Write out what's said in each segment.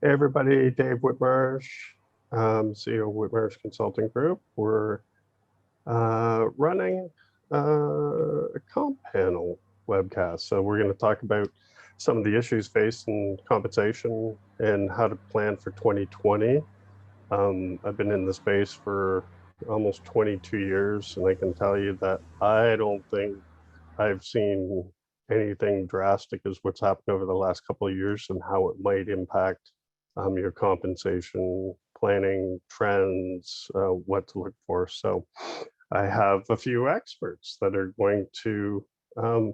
Hey everybody, Dave Whitmarsh, CEO of Whitmarsh Consulting Group. We're running a comp panel webcast. So we're going to talk about some of the issues faced in compensation and how to plan for 2020. I've been in the space for almost 22 years, and I can tell you that I don't think I've seen anything drastic as what's happened over the last couple of years and how it might impact your compensation planning trends, what to look for. So I have a few experts that are going to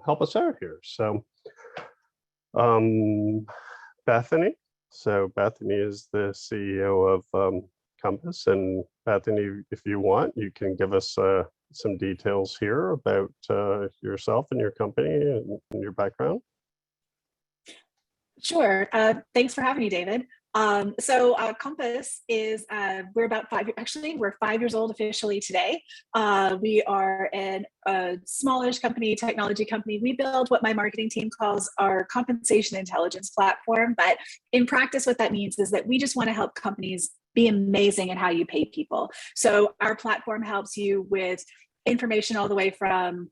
help us out here. So Bethany. So Bethany is the CEO of Compass. And Bethany, if you want, you can give us some details here about yourself and your company and your background. Sure. Thanks for having me, David. Compass is, we're about we're 5 years old officially today. We are a smallish company, technology company. We build what my marketing team calls our compensation intelligence platform. But in practice, what that means is that we just want to help companies be amazing at how you pay people. So our platform helps you with information all the way from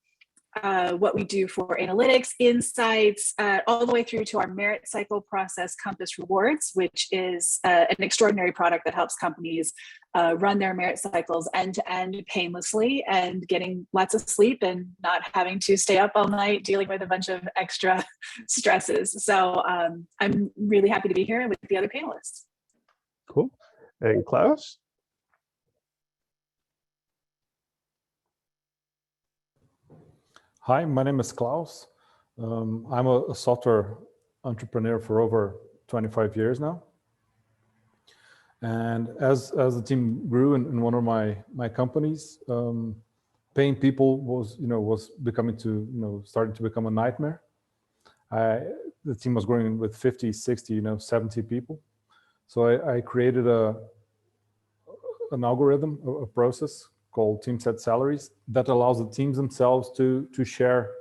what we do for analytics, insights, all the way through to our merit cycle process, Compass Rewards, which is an extraordinary product that helps companies run their merit cycles end-to-end painlessly and getting lots of sleep and not having to stay up all night dealing with a bunch of extra stresses. So I'm really happy to be here with the other panelists. Cool. And Klaus? Hi, my name is Klaus. I'm a software entrepreneur for over 25 years now. And as the team grew in one of my companies, paying people was becoming starting to become a nightmare. The team was growing with 50, 60, 70 people. So I created an algorithm, a process called team set salaries that allows the teams themselves to share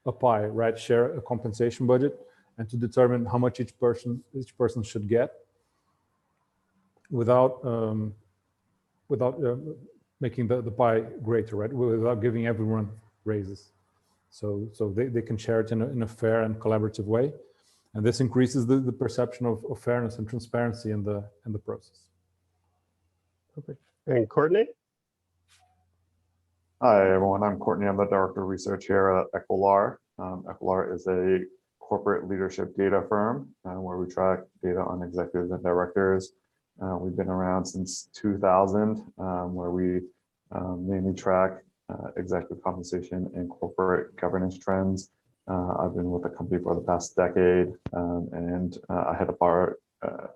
a pie, right? Share a compensation budget and to determine how much each person should get without making the pie greater, right? Without giving everyone raises. So they can share it in a fair and collaborative way. And this increases the perception of fairness and transparency in the process. Perfect. And Courtney? Hi, everyone. I'm Courtney. I'm the Director of Research here at Equilar. Equilar is a corporate leadership data firm where we track data on executives and directors. We've been around since 2000, where we mainly track executive compensation and corporate governance trends. I've been with the company for the past decade, and I head up our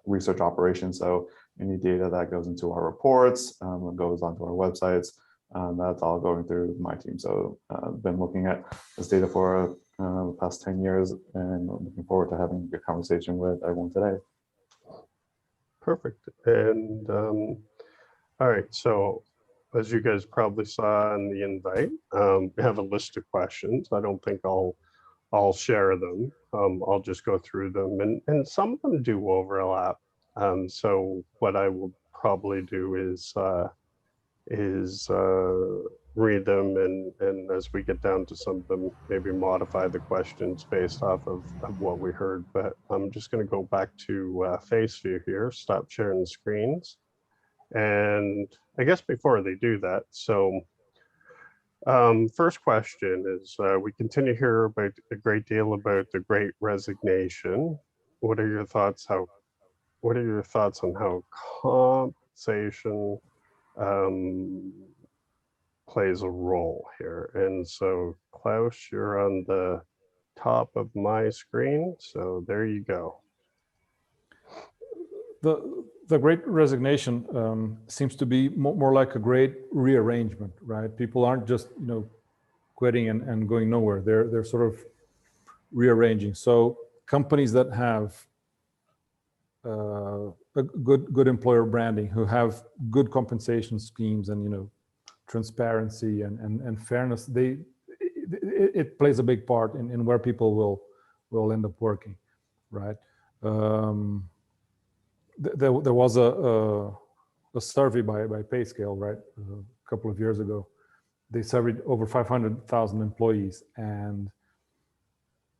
research operations. So any data that goes into our reports and goes onto our websites, that's all going through my team. So I've been looking at this data for the past 10 years and looking forward to having a good conversation with everyone today. Perfect. And all right, so as you guys probably saw in the invite, we have a list of questions. I don't think I'll share them. I'll just go through them, and some of them do overlap. So what I will probably do is read them, and as we get down to some of them, maybe modify the questions based off of what we heard. But I'm just going to go back to face view here, stop sharing the screens. And I guess before they do that, so first question is, we continue to hear about a great deal about the Great Resignation. What are your thoughts on how compensation plays a role here? And so Klaus, you're on the top of my screen, so there you go. The Great Resignation seems to be more like a great rearrangement, right? People aren't just quitting and going nowhere. They're sort of rearranging. So companies that have a good employer branding, who have good compensation schemes and transparency and fairness, it plays a big part in where people will end up working, right? there was a survey by PayScale, right, a couple of years ago. They surveyed over 500,000 employees, and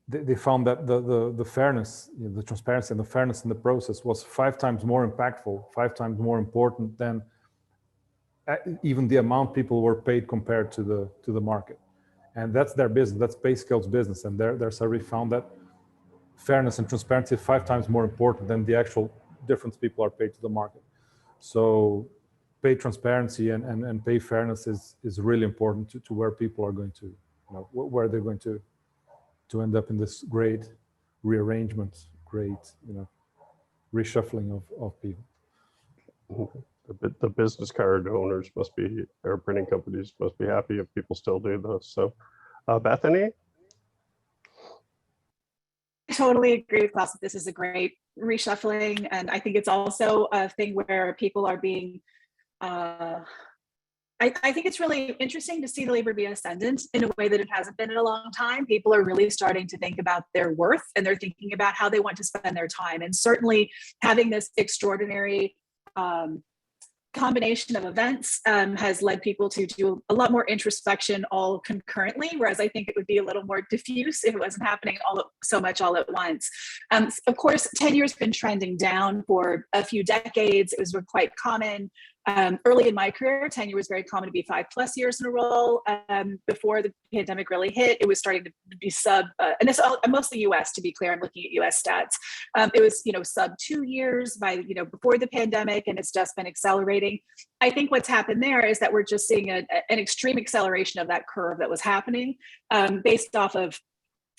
they found that the fairness, the transparency and the fairness in the process was 5 times more impactful, 5 times more important than even the amount people were paid compared to the market. And that's their business, that's PayScale's business. And their survey found that fairness and transparency is 5 times more important than the actual difference people are paid to the market. So pay transparency and pay fairness is really important to where people are going to, where they're going to end up in this great rearrangement, great, reshuffling of people. The business card owners must be, or printing companies must be happy if people still do this. So, Bethany? I totally agree with Klaus that this is a great reshuffling. And I think it's also a thing where people are being, I think it's really interesting to see the labor be ascendant in a way that it hasn't been in a long time. People are really starting to think about their worth, and they're thinking about how they want to spend their time. And certainly having this extraordinary combination of events has led people to do a lot more introspection all concurrently, whereas I think it would be a little more diffuse if it wasn't happening so much all at once. Of course, tenure has been trending down for a few decades. It was quite common. Early in my career, tenure was very common to be 5+ years in a role. Before the pandemic really hit, it was starting to be sub, and this mostly US, to be clear, I'm looking at US stats. It was, sub 2 years by, before the pandemic, and it's just been accelerating. I think what's happened there is that we're just seeing an extreme acceleration of that curve that was happening based off of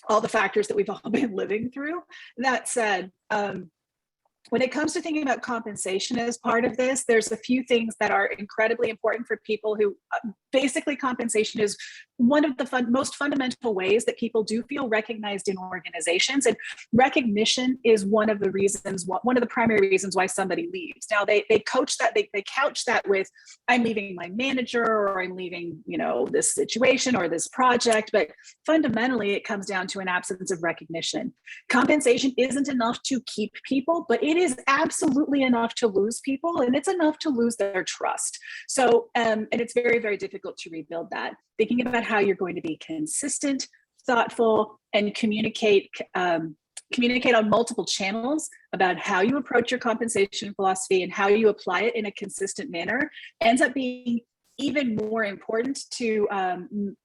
all the factors that we've all been living through. That said, when it comes to thinking about compensation as part of this, there's a few things that are incredibly important for people who basically compensation is one of the most fundamental ways that people do feel recognized in organizations. And recognition is one of the primary reasons why somebody leaves. Now they couch that with, I'm leaving my manager, or I'm leaving, this situation or this project. But fundamentally, it comes down to an absence of recognition. Compensation isn't enough to keep people, but it is absolutely enough to lose people, and it's enough to lose their trust. So, and it's very, very difficult to rebuild that. Thinking about how you're going to be consistent, thoughtful, and communicate on multiple channels about how you approach your compensation philosophy and how you apply it in a consistent manner ends up being even more important to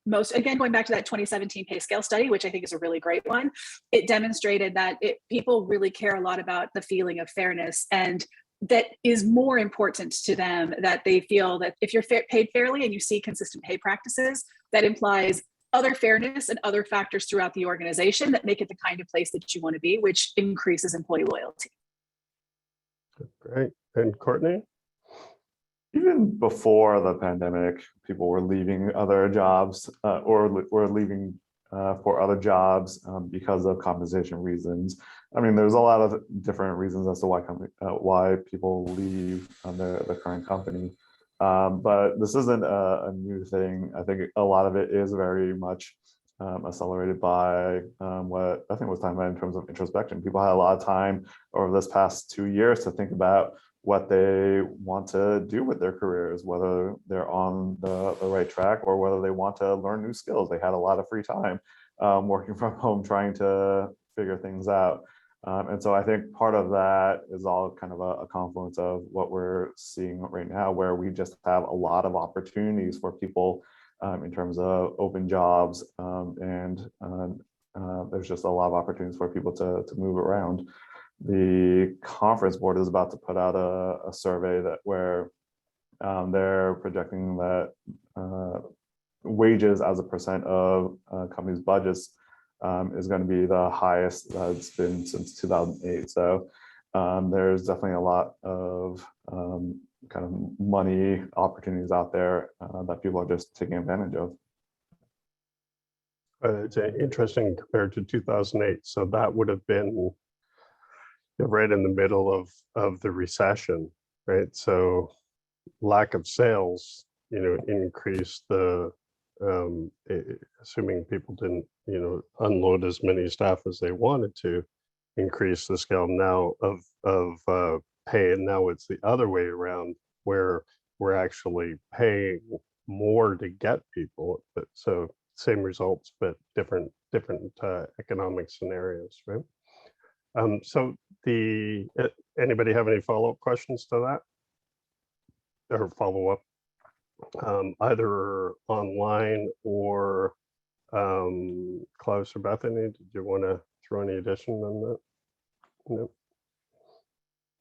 most, again, going back to that 2017 pay scale study, which I think is a really great one. It demonstrated that people really care a lot about the feeling of fairness, and that is more important to them, that they feel that if you're paid fairly and you see consistent pay practices, that implies other fairness and other factors throughout the organization that make it the kind of place that you want to be, which increases employee loyalty. Great. And Courtney? Even before the pandemic, people were leaving other jobs or were leaving for other jobs because of compensation reasons. I mean, there's a lot of different reasons as to why people leave the current company. But this isn't a new thing. I think a lot of it is very much accelerated by what I think was talking about in terms of introspection. People had a lot of time over this past 2 years to think about what they want to do with their careers, whether they're on the right track or whether they want to learn new skills. They had a lot of free time working from home, trying to figure things out. And so I think part of that is all kind of a confluence of what we're seeing right now, where we just have a lot of opportunities for people in terms of open jobs, and there's just a lot of opportunities for people to move around. The conference board is about to put out a survey where they're projecting that wages as a percent of companies' budgets is going to be the highest that it's been since 2008. So there's definitely a lot of kind of money opportunities out there that people are just taking advantage of. It's interesting compared to 2008. So that would have been right in the middle of the recession, right? So lack of sales, increased the, assuming people didn't, unload as many staff as they wanted to, increase the scale now of pay, and now it's the other way around, where we're actually paying more to get people, but so same results, but different economic scenarios, right? So anybody have any follow-up questions to that, or follow-up, either online or Klaus or Bethany? Did you want to throw any addition on that? No.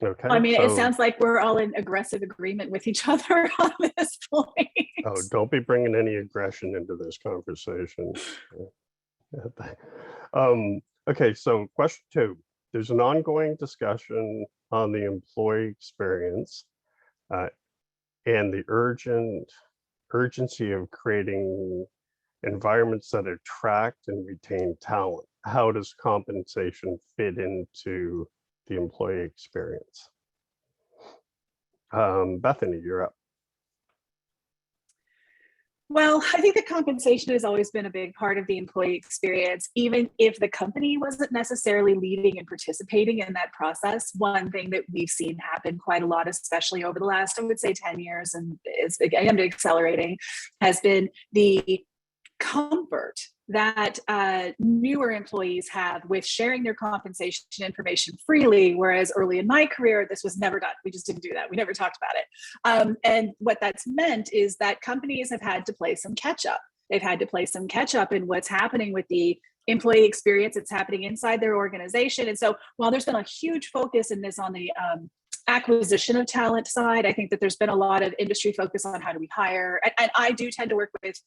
Okay. I mean, it sounds like we're all in aggressive agreement with each other on this point. Oh, don't be bringing any aggression into this conversation. Okay, so question 2. There's an ongoing discussion on the employee experience and the urgency of creating environments that attract and retain talent. How does compensation fit into the employee experience? Bethany, you're up. Well, I think that compensation has always been a big part of the employee experience, even if the company wasn't necessarily leading and participating in that process. One thing that we've seen happen quite a lot, especially over the last, I would say 10 years, and it's again accelerating, has been the comfort that newer employees have with sharing their compensation information freely, whereas early in my career, this was never done. We just didn't do that. We never talked about it. And what that's meant is that companies have had to play some catch up. They've had to play some catch up in what's happening with the employee experience. It's happening inside their organization. And so while there's been a huge focus in this on the acquisition of talent side, I think that there's been a lot of industry focus on how do we hire. And I do tend to work with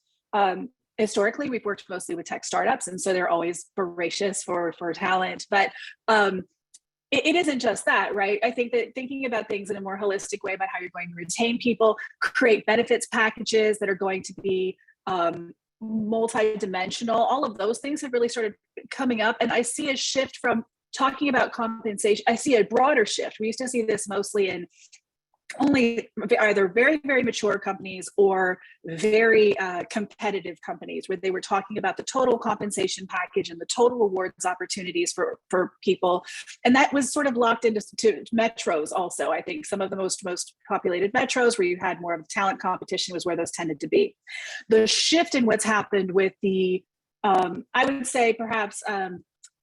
historically, we've worked mostly with tech startups, and so they're always voracious for talent. But it isn't just that, right? I think that thinking about things in a more holistic way about how you're going to retain people, create benefits packages that are going to be multi-dimensional, all of those things have really started coming up. And I see a shift from talking about compensation. I see a broader shift. We used to see this mostly in only either very, very mature companies or very competitive companies, where they were talking about the total compensation package and the total rewards opportunities for people. And that was sort of locked into metros also. I think some of the most populated metros where you had more of a talent competition was where those tended to be. The shift in what's happened with the, I would say perhaps,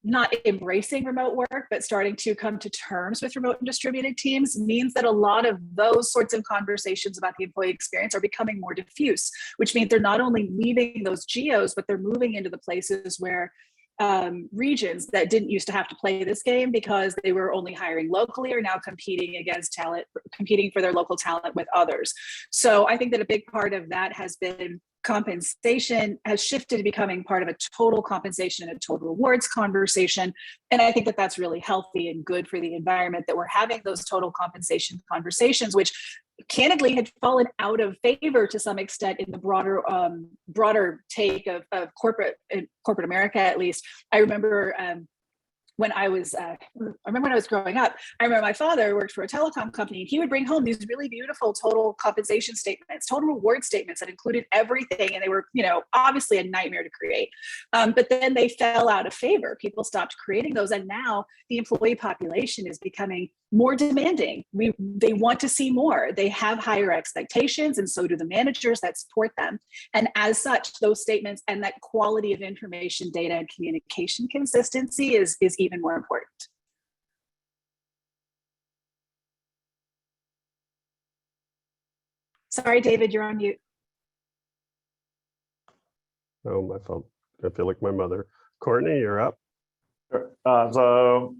not embracing remote work, but starting to come to terms with remote and distributed teams means that a lot of those sorts of conversations about the employee experience are becoming more diffuse, which means they're not only leaving those geos, but they're moving into the places where regions that didn't used to have to play this game because they were only hiring locally are now competing against talent, competing for their local talent with others. So I think that a big part of that has been compensation has shifted to becoming part of a total compensation and a total rewards conversation. And I think that that's really healthy and good for the environment that we're having those total compensation conversations, which candidly had fallen out of favor to some extent in the broader take of corporate America, at least. I remember when I was growing up, I remember my father worked for a telecom company, and he would bring home these really beautiful total compensation statements, total reward statements that included everything. And they were, obviously a nightmare to create. But then they fell out of favor. People stopped creating those. And now the employee population is becoming more demanding. They want to see more. They have higher expectations, and so do the managers that support them. And as such, those statements and that quality of information, data, and communication consistency is even more important. Sorry, David, you're on mute. Oh, my fault. I feel like my mother. Courtney, you're up. Sure. So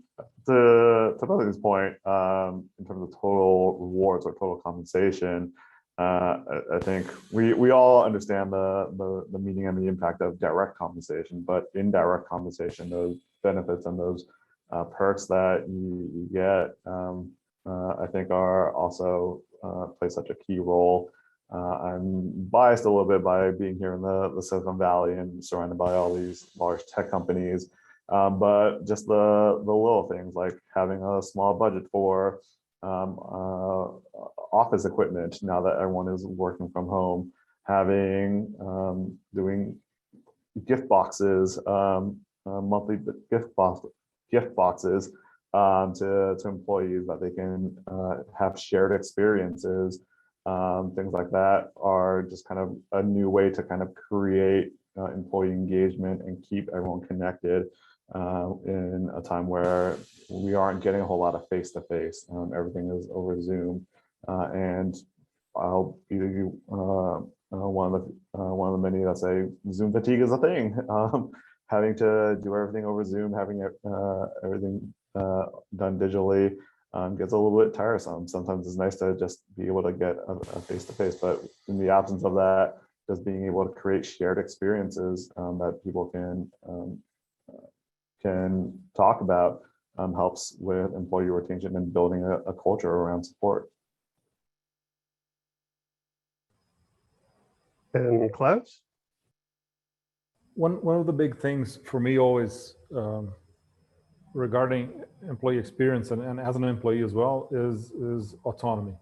to Bethany's point, in terms of total rewards or total compensation, I think we all understand the meaning and the impact of direct compensation, but indirect compensation, those benefits and those perks that you get, I think are also play such a key role. I'm biased a little bit by being here in the Silicon Valley and surrounded by all these large tech companies. But just the little things like having a small budget for office equipment now that everyone is working from home, having doing gift boxes, monthly gift boxes to employees, that they can have shared experiences. Things like that are just kind of a new way to kind of create employee engagement and keep everyone connected in a time where we aren't getting a whole lot of face-to-face. Everything is over Zoom, and I'll be one of the many that say Zoom fatigue is a thing. Having to do everything over Zoom, having everything done digitally gets a little bit tiresome. Sometimes it's nice to just be able to get a face-to-face, but in the absence of that, just being able to create shared experiences that people can talk about helps with employee retention and building a culture around support. And Klaus? One of the big things for me always regarding employee experience and as an employee as well is autonomy,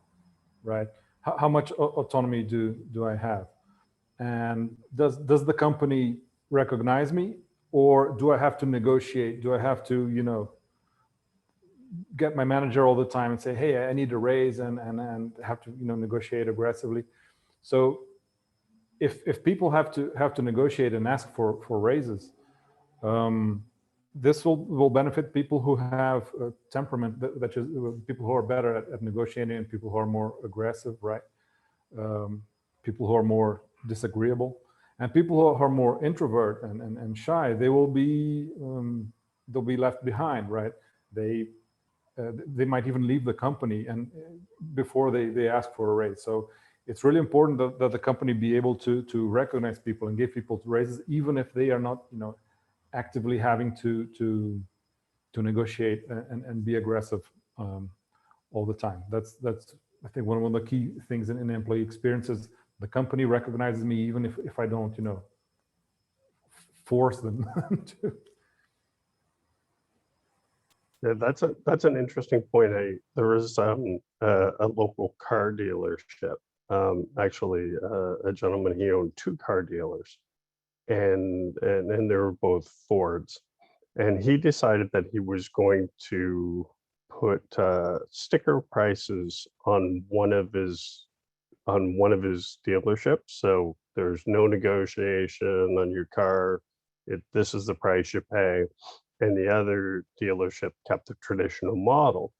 right? How much autonomy do I have? And does the company recognize me, or do I have to negotiate? Do I have to, get my manager all the time and say, hey, I need a raise, and have to, negotiate aggressively? So if people have to negotiate and ask for raises, this will benefit people who have a temperament that is people who are better at negotiating and people who are more aggressive, right? People who are more disagreeable, and people who are more introvert and shy, they'll be left behind, right? They might even leave the company and before they ask for a raise. So it's really important that the company be able to recognize people and give people raises, even if they are not, actively having to negotiate and be aggressive all the time. That's I think one of the key things in employee experiences. The company recognizes me even if I don't, force them to. Yeah, that's an interesting point. There is a local car dealership. Actually, a gentleman, he owned 2 car dealers, and they were both Fords, and he decided that he was going to put sticker prices on one of his dealerships. So there's no negotiation on your car. This is the price you pay. And the other dealership kept the traditional model.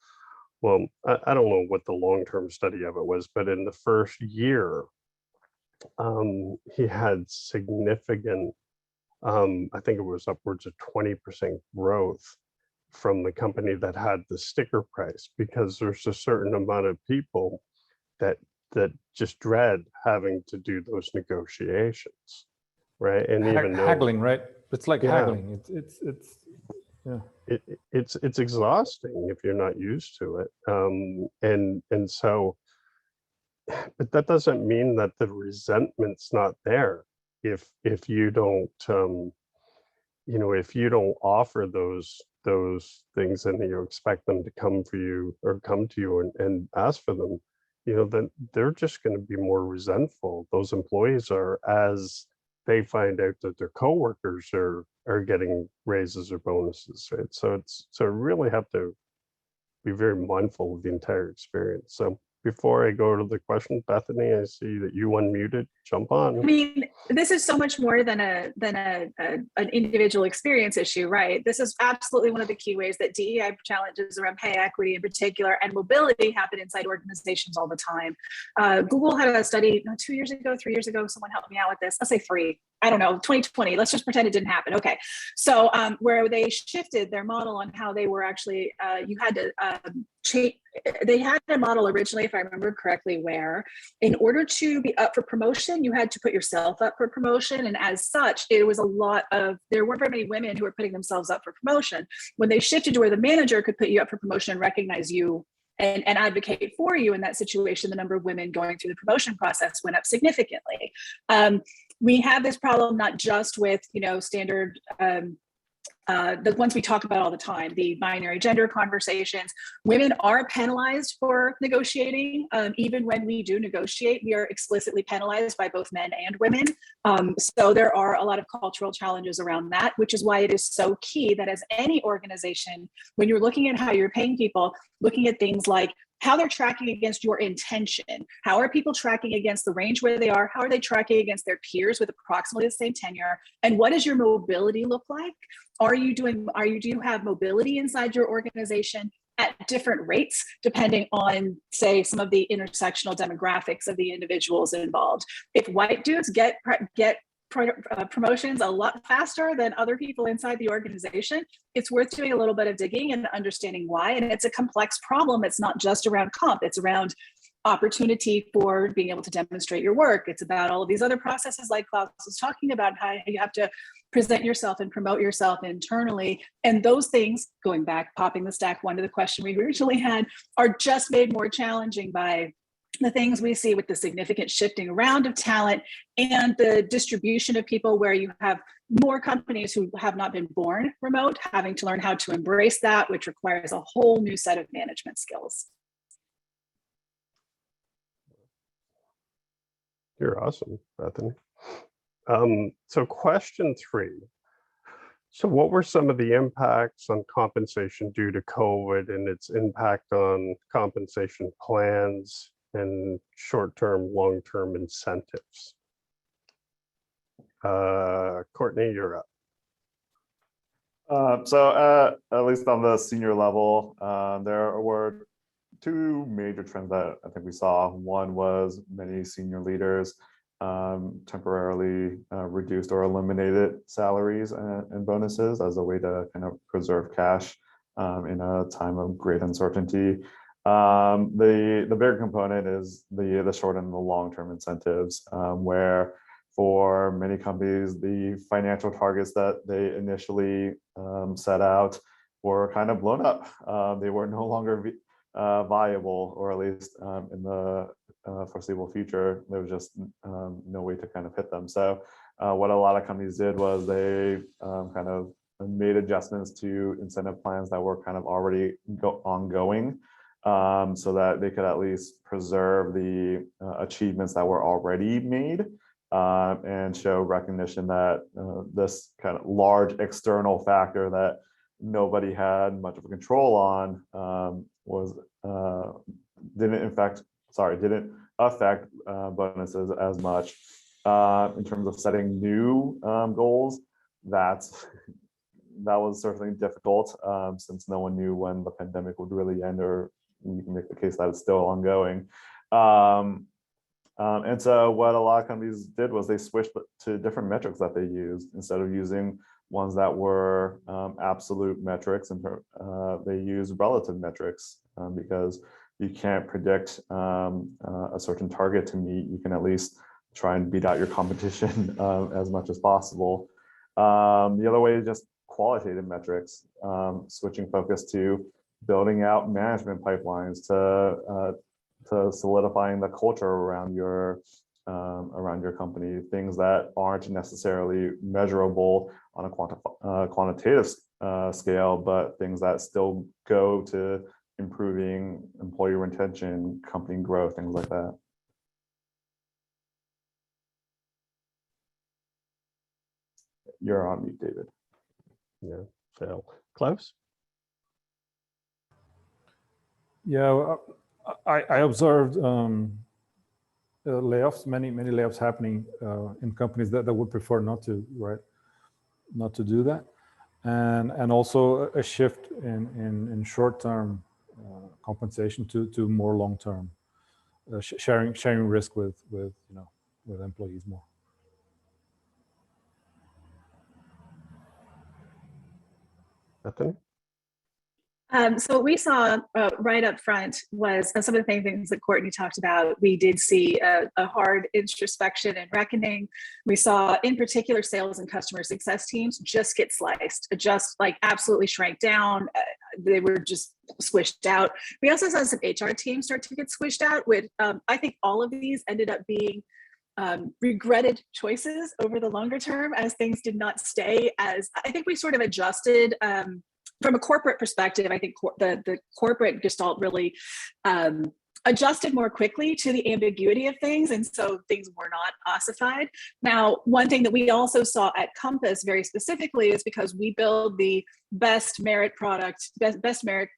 Well, I don't know what the long-term study of it was, but in the first year, he had significant, I think it was upwards of 20% growth from the company that had the sticker price, because there's a certain amount of people that just dread having to do those negotiations, right? And even haggling, right? It's like haggling. It's exhausting if you're not used to it, and so, but that doesn't mean that the resentment's not there if you don't if you don't offer those things and you expect them to come to you and ask for them, then they're just going to be more resentful. Those employees are, as they find out that their coworkers are getting raises or bonuses, right? So really have to be very mindful of the entire experience. So before I go to the question, Bethany, I see that you unmuted. Jump on. I mean, this is so much more than an individual experience issue, right? This is absolutely one of the key ways that DEI challenges around pay equity in particular and mobility happen inside organizations all the time. Google had a study 2 years ago, 3 years ago. Someone helped me out with this. I'll say 3. I don't know, 2020. Let's just pretend it didn't happen. Okay. So where they shifted their model on how they were actually, you had to change. They had a model originally, if I remember correctly, where in order to be up for promotion, you had to put yourself up for promotion. And as such, there weren't very many women who were putting themselves up for promotion. When they shifted to where the manager could put you up for promotion and recognize you and advocate for you in that situation, the number of women going through the promotion process went up significantly. We have this problem not just with, standard the ones we talk about all the time, the binary gender conversations. Women are penalized for negotiating. Even when we do negotiate, we are explicitly penalized by both men and women. So there are a lot of cultural challenges around that, which is why it is so key that as any organization, when you're looking at how you're paying people, looking at things like how they're tracking against your intention. How are people tracking against the range where they are? How are they tracking against their peers with approximately the same tenure? And what does your mobility look like? Do you have mobility inside your organization at different rates, depending on, say, some of the intersectional demographics of the individuals involved? If white dudes get promotions a lot faster than other people inside the organization, it's worth doing a little bit of digging and understanding why. And it's a complex problem. It's not just around comp, it's around opportunity for being able to demonstrate your work. It's about all of these other processes like Klaus was talking about, how you have to present yourself and promote yourself internally. And those things, going back, popping the stack one to the question we originally had, are just made more challenging by the things we see with the significant shifting around of talent and the distribution of people, where you have more companies who have not been born remote having to learn how to embrace that, which requires a whole new set of management skills. You're awesome, Bethany. So question 3. So what were some of the impacts on compensation due to COVID and its impact on compensation plans and short-term, long-term incentives? Courtney, you're up. So at least on the senior level, there were 2 major trends that I think we saw. One was many senior leaders temporarily reduced or eliminated salaries and bonuses as a way to kind of preserve cash in a time of great uncertainty. The bigger component is the short and the long-term incentives, where for many companies, the financial targets that they initially set out were kind of blown up. They were no longer viable, or at least in the foreseeable future, there was just no way to kind of hit them. So what a lot of companies did was they kind of made adjustments to incentive plans that were kind of already ongoing, so that they could at least preserve the achievements that were already made, and show recognition that this kind of large external factor that nobody had much of a control on didn't affect bonuses as much. In terms of setting new goals, that was certainly difficult, since no one knew when the pandemic would really end, or you can make the case that it's still ongoing. And so what a lot of companies did was they switched to different metrics that they used. Instead of using ones that were absolute metrics, and they use relative metrics, because you can't predict a certain target to meet. You can at least try and beat out your competition as much as possible. The other way is just qualitative metrics, switching focus to building out management pipelines, to solidifying the culture around your company, things that aren't necessarily measurable on a quantitative scale, but things that still go to improving employee retention, company growth, things like that. You're on mute, David. Yeah. So, Klaus? Yeah, I observed layoffs, many layoffs happening in companies that would prefer not to, right? Not to do that, and also a shift in short-term compensation to more long-term, sharing risk with employees more. Bethany? So what we saw right up front was some of the things that Courtney talked about. We did see a hard introspection and reckoning. We saw, in particular, sales and customer success teams just get sliced, just like absolutely shrank down. They were just squished out. We also saw some HR teams start to get squished out. With I think all of these ended up being regretted choices over the longer term as things did not stay as, I think we sort of adjusted from a corporate perspective. I think the corporate gestalt really adjusted more quickly to the ambiguity of things, and so things were not ossified. Now, one thing that we also saw at Compass very specifically is because we build the best merit product, best merit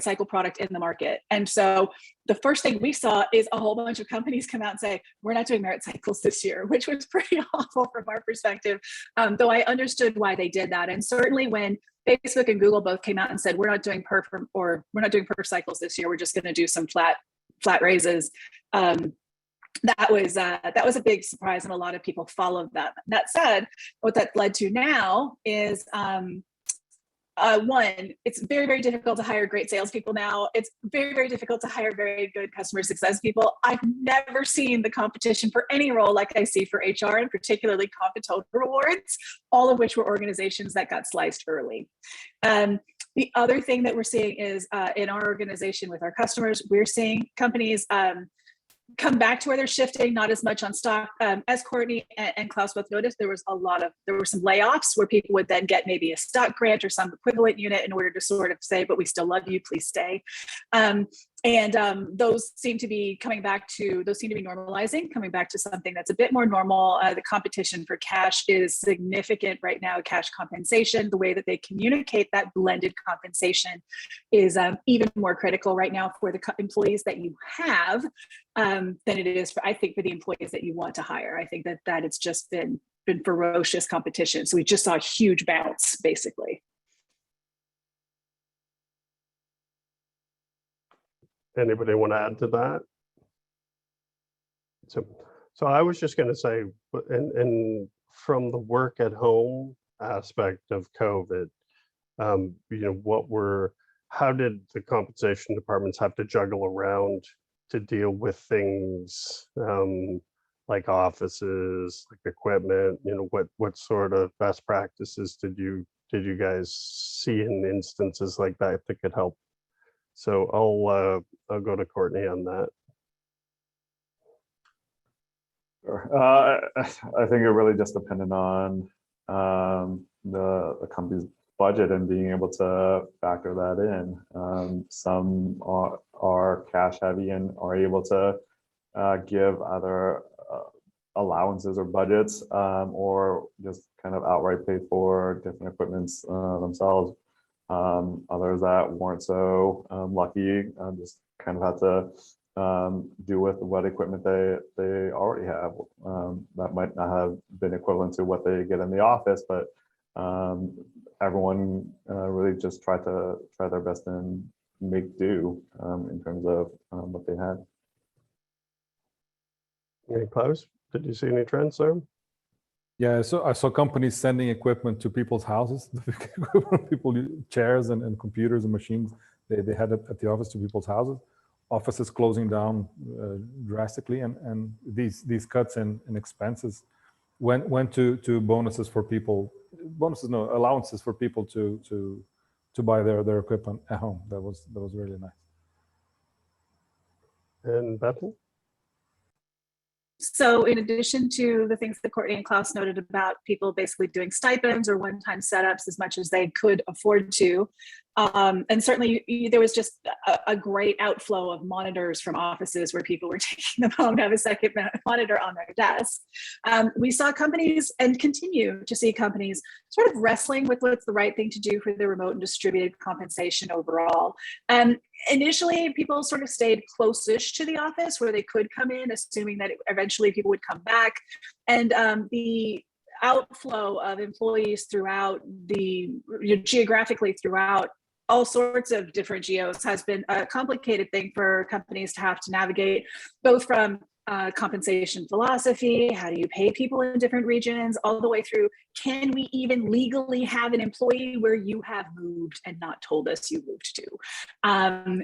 cycle product in the market. And so the first thing we saw is a whole bunch of companies come out and say, we're not doing merit cycles this year, which was pretty awful from our perspective, though I understood why they did that. And certainly when Facebook and Google both came out and said, we're not doing perf cycles this year, we're just going to do some flat raises. That was a big surprise, and a lot of people followed that. That said, what that led to now is one, it's very, very difficult to hire great salespeople now. It's very, very difficult to hire very good customer success people. I've never seen the competition for any role like I see for HR, and particularly comp and total rewards, all of which were organizations that got sliced early. The other thing that we're seeing is in our organization with our customers, we're seeing companies come back to where they're shifting, not as much on stock. As Courtney and Klaus both noticed, there were some layoffs where people would then get maybe a stock grant or some equivalent unit in order to sort of say, but we still love you, please stay. Those seem to be normalizing, coming back to something that's a bit more normal. The competition for cash is significant right now. Cash compensation, the way that they communicate that blended compensation is even more critical right now for the employees that you have than it is for, I think, for the employees that you want to hire. I think that it's just been ferocious competition. So we just saw a huge bounce, basically. Anybody want to add to that? So I was just going to say, and from the work at home aspect of COVID, how did the compensation departments have to juggle around to deal with things like offices, like equipment? What sort of best practices did you guys see in instances like that could help? So I'll go to Courtney on that. Sure. I think it really just depended on the company's budget and being able to factor that in. Some are cash heavy and are able to give either allowances or budgets, or just kind of outright pay for different equipments themselves. Others that weren't so lucky just kind of had to do with what equipment they already have. That might not have been equivalent to what they get in the office, but everyone really just tried their best and make do in terms of what they had. Any Klaus, did you see any trends there? Yeah, so I saw companies sending equipment to people's houses. People chairs and computers and machines they had at the office to people's houses. Offices closing down drastically, and these cuts in expenses went to allowances for people to buy their equipment at home. That was really nice. And Bethel? So in addition to the things that Courtney and Klaus noted about people basically doing stipends or one-time setups as much as they could afford to, and certainly there was just a great outflow of monitors from offices where people were taking them home to have a second monitor on their desk. We saw companies, and continue to see companies, sort of wrestling with what's the right thing to do for the remote and distributed compensation overall. Initially, people sort of stayed close-ish to the office where they could come in, assuming that eventually people would come back. And the outflow of employees throughout geographically throughout all sorts of different geos has been a complicated thing for companies to have to navigate, both from compensation philosophy, how do you pay people in different regions, all the way through, can we even legally have an employee where you have moved and not told us you moved to?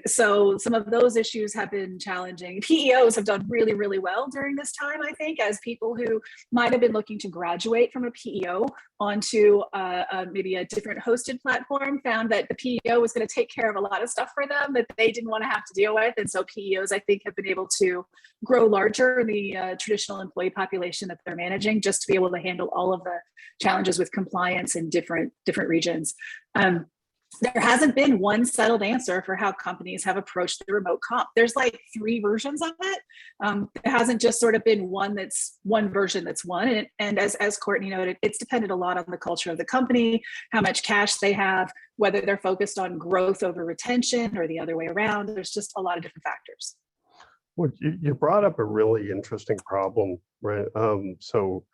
So some of those issues have been challenging. PEOs have done really, really well during this time, I think, as people who might have been looking to graduate from a PEO onto maybe a different hosted platform found that the PEO was going to take care of a lot of stuff for them that they didn't want to have to deal with. And so PEOs, I think, have been able to grow larger larger in the traditional employee population that they're managing, just to be able to handle all of the challenges with compliance in different regions. There hasn't been one settled answer for how companies have approached the remote comp. There's like 3 versions of it. There hasn't just sort of been one version that's one. And as Courtney noted, it's depended a lot on the culture of the company, how much cash they have, whether they're focused on growth over retention or the other way around. There's just a lot of different factors. Well, you brought up a really interesting problem, right? So,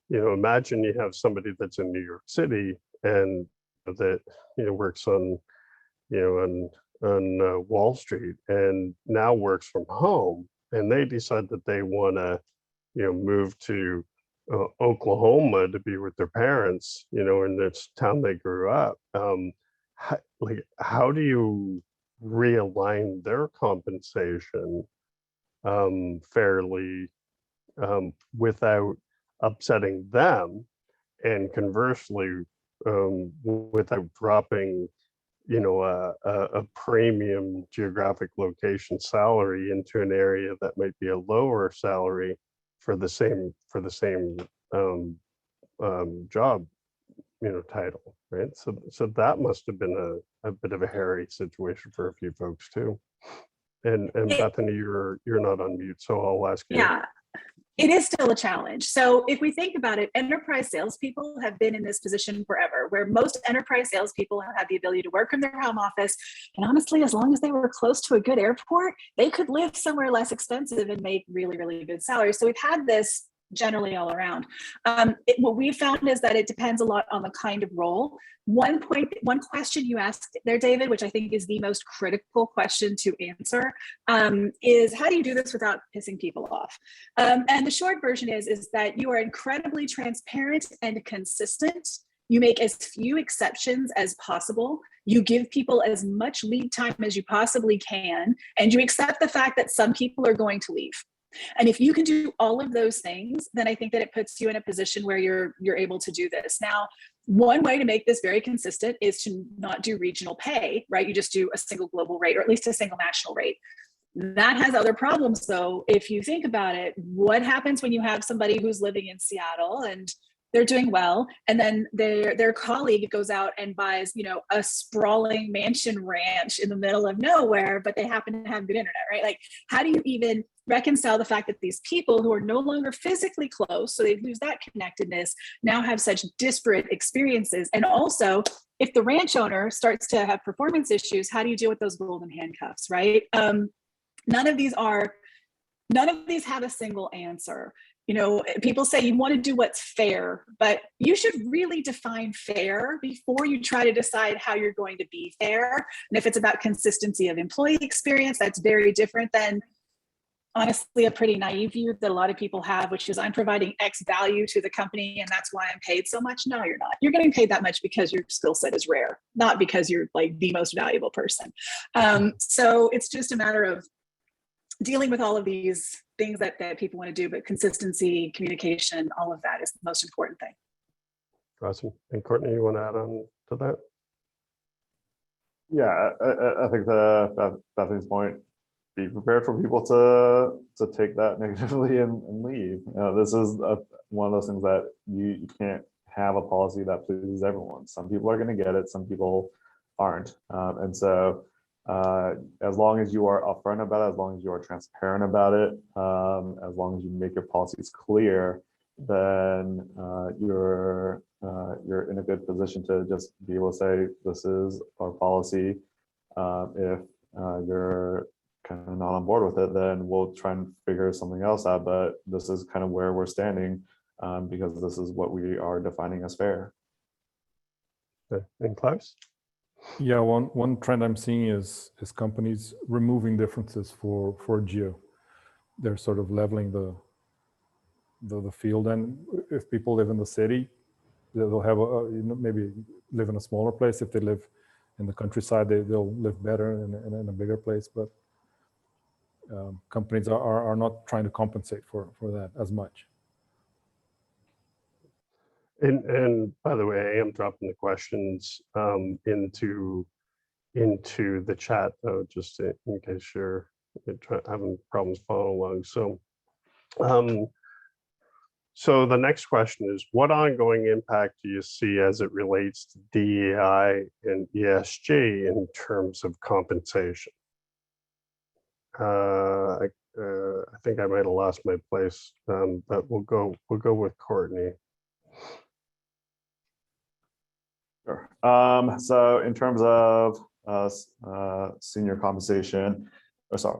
imagine you have somebody that's in New York City and that works on Wall Street and now works from home, and they decide that they want to move to Oklahoma to be with their parents, in this town they grew up. How do you realign their compensation fairly without upsetting them, and conversely without dropping a premium geographic location salary into an area that might be a lower salary for the same job title, right? So that must have been a bit of a hairy situation for a few folks too. And Bethany, you're not on mute, so I'll ask you. Yeah. It is still a challenge. So if we think about it, enterprise salespeople have been in this position forever, where most enterprise salespeople have had the ability to work from their home office. And honestly, as long as they were close to a good airport, they could live somewhere less expensive and make really, really good salaries. So we've had this generally all around. What we found is that it depends a lot on the kind of role. One question you asked there, David, which I think is the most critical question to answer, is how do you do this without pissing people off? And the short version is that you are incredibly transparent and consistent. You make as few exceptions as possible. You give people as much lead time as you possibly can, and you accept the fact that some people are going to leave. And if you can do all of those things, then I think that it puts you in a position where you're able to do this. Now, one way to make this very consistent is to not do regional pay, right? You just do a single global rate, or at least a single national rate. That has other problems though. If you think about it, what happens when you have somebody who's living in Seattle and they're doing well, and then their colleague goes out and buys, a sprawling mansion ranch in the middle of nowhere, but they happen to have good internet, right? Like, how do you even reconcile the fact that these people who are no longer physically close, so they lose that connectedness, now have such disparate experiences? And also, if the ranch owner starts to have performance issues, how do you deal with those golden handcuffs, right? None of these have a single answer. People say you want to do what's fair, but you should really define fair before you try to decide how you're going to be fair. And if it's about consistency of employee experience, that's very different than, honestly, a pretty naive view that a lot of people have, which is I'm providing X value to the company and that's why I'm paid so much. No, you're not. You're getting paid that much because your skill set is rare, not because you're like the most valuable person. So it's just a matter of dealing with all of these things that people want to do, but consistency, communication, all of that is the most important thing. Awesome. And Courtney, you want to add on to that? Yeah, I think Bethany's point, be prepared for people to take that negatively and leave. This is one of those things that you can't have a policy that pleases everyone. Some people are going to get it, some people aren't. And so as long as you are upfront about it, as long as you are transparent about it, as long as you make your policies clear, then you're in a good position to just be able to say, this is our policy. If you're kind of not on board with it, then we'll try and figure something else out. But this is kind of where we're standing, because this is what we are defining as fair. Okay. And Klaus? Yeah, one trend I'm seeing is companies removing differences for geo. They're sort of leveling the field, and if people live in the city, they'll have maybe live in a smaller place. If they live in the countryside, they'll live better in a bigger place. But companies are not trying to compensate for that as much. And by the way, I am dropping the questions into the chat though, just in case you're having problems following along. So Um, so the next question is, what ongoing impact do you see as it relates to DEI and ESG in terms of compensation? I think I might have lost my place, but we'll go with Courtney. Sure. So in terms of senior compensation,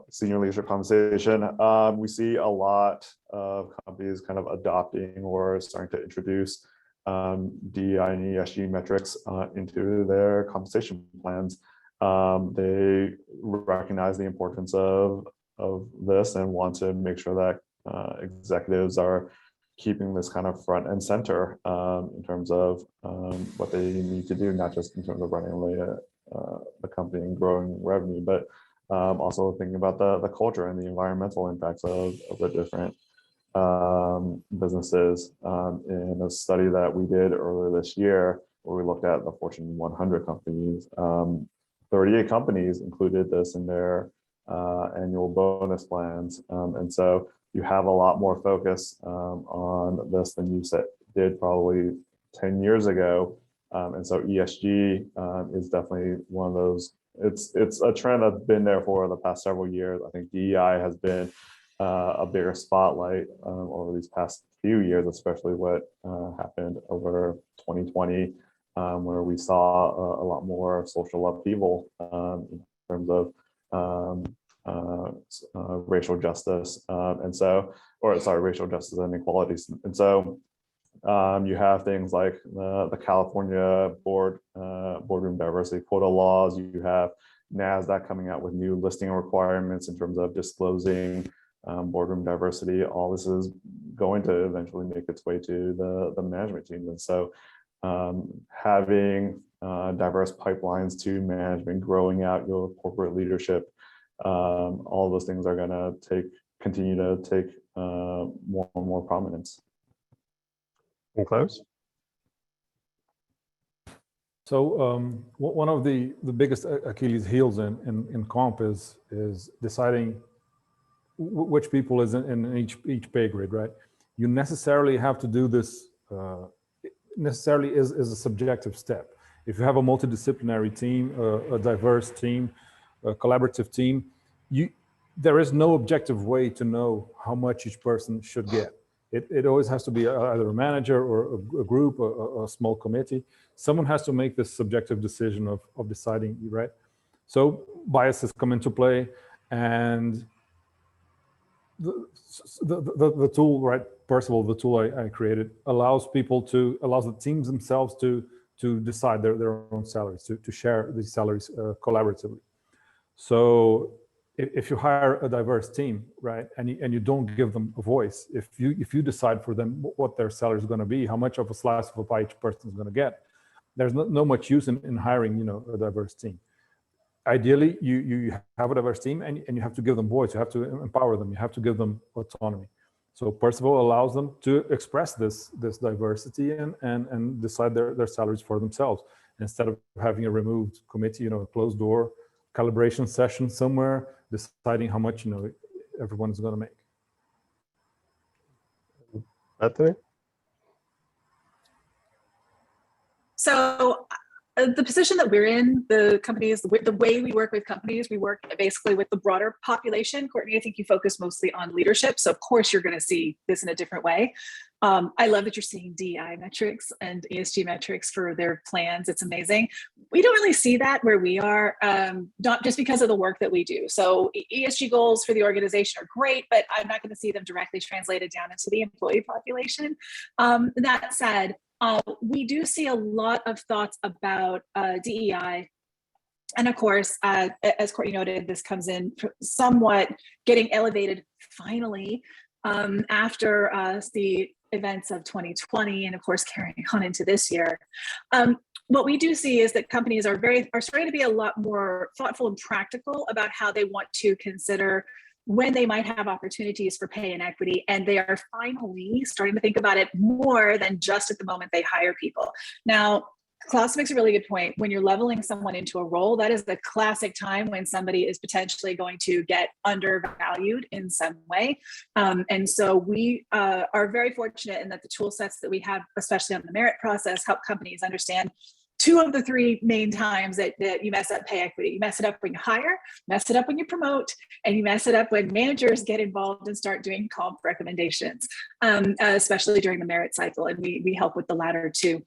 senior leadership compensation, we see a lot of companies kind of adopting or starting to introduce DEI and ESG metrics into their compensation plans. They recognize the importance of this and want to make sure that executives are keeping this kind of front and center in terms of what they need to do, not just in terms of running the company and growing revenue, but also thinking about the culture and the environmental impacts of the different businesses. In a study that we did earlier this year, where we looked at the Fortune 100 companies, 38 companies included this in their annual bonus plans. And so you have a lot more focus on this than you did probably 10 years ago. And so ESG is definitely one of those. It's a trend that's been there for the past several years. I think DEI has been a bigger spotlight over these past few years, especially what happened over 2020, where we saw a lot more social upheaval in terms of racial justice, racial justice and inequalities. And so you have things like the California boardroom diversity quota laws. You have NASDAQ coming out with new listing requirements in terms of disclosing boardroom diversity. All this is going to eventually make its way to the management team. And so having diverse pipelines to management, growing out your corporate leadership, all of those things are going to continue to take more and more prominence. And close. So one of the biggest Achilles heels in comp is deciding which people is in each pay grade, right? You necessarily have to do this. Necessarily is a subjective step. If you have a multidisciplinary team, a diverse team, a collaborative team, there is no objective way to know how much each person should get. It always has to be either a manager or a group, a small committee. Someone has to make this subjective decision of deciding, right? So biases come into play, and the tool, right? Percival, the tool I created, allows the teams themselves to decide their own salaries, to share these salaries collaboratively. So if you hire a diverse team, right, and you don't give them a voice, if you decide for them what their salary is going to be, how much of a slice of a pie each person is going to get, there's no much use in hiring, a diverse team. Ideally, you have a diverse team and you have to give them voice. You have to empower them. You have to give them autonomy. So Percival allows them to express this diversity and decide their salaries for themselves, instead of having a removed committee, a closed door calibration session somewhere deciding how much everyone is going to make. Bethany? So the position that we're in, the companies, the way we work with companies, we work basically with the broader population. Courtney, I think you focus mostly on leadership. So of course you're going to see this in a different way. I love that you're seeing DEI metrics and ESG metrics for their plans. It's amazing. We don't really see that where we are, not just because of the work that we do. So ESG goals for the organization are great, but I'm not going to see them directly translated down into the employee population. That said, we do see a lot of thoughts about DEI. And of course, as Courtney noted, this comes in somewhat getting elevated finally after the events of 2020, and of course carrying on into this year. What we do see is that companies are starting to be a lot more thoughtful and practical about how they want to consider when they might have opportunities for pay and equity, and they are finally starting to think about it more than just at the moment they hire people. Now, Klaus makes a really good point. When you're leveling someone into a role, that is the classic time when somebody is potentially going to get undervalued in some way. And so we are very fortunate in that the tool sets that we have, especially on the merit process, help companies understand two of the three main times that you mess up pay equity. You mess it up when you hire, mess it up when you promote, and you mess it up when managers get involved and start doing comp recommendations, especially during the merit cycle. And we help with the latter too.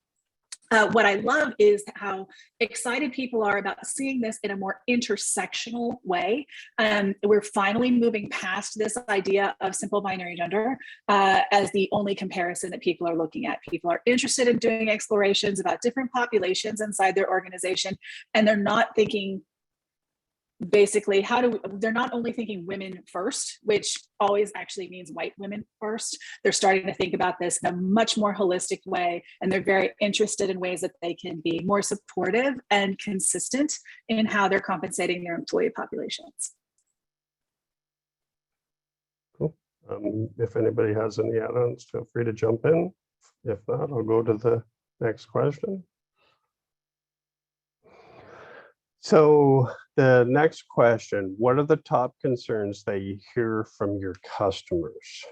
What I love is how excited people are about seeing this in a more intersectional way. We're finally moving past this idea of simple binary gender as the only comparison that people are looking at. People are interested in doing explorations about different populations inside their organization, and they're not thinking basically they're not only thinking women first, which always actually means white women first. They're starting to think about this in a much more holistic way, and they're very interested in ways that they can be more supportive and consistent in how they're compensating their employee populations. Cool. If anybody has any add-ons, feel free to jump in. If not, I'll go to the next question. So the next question, what are the top concerns that you hear from your customers?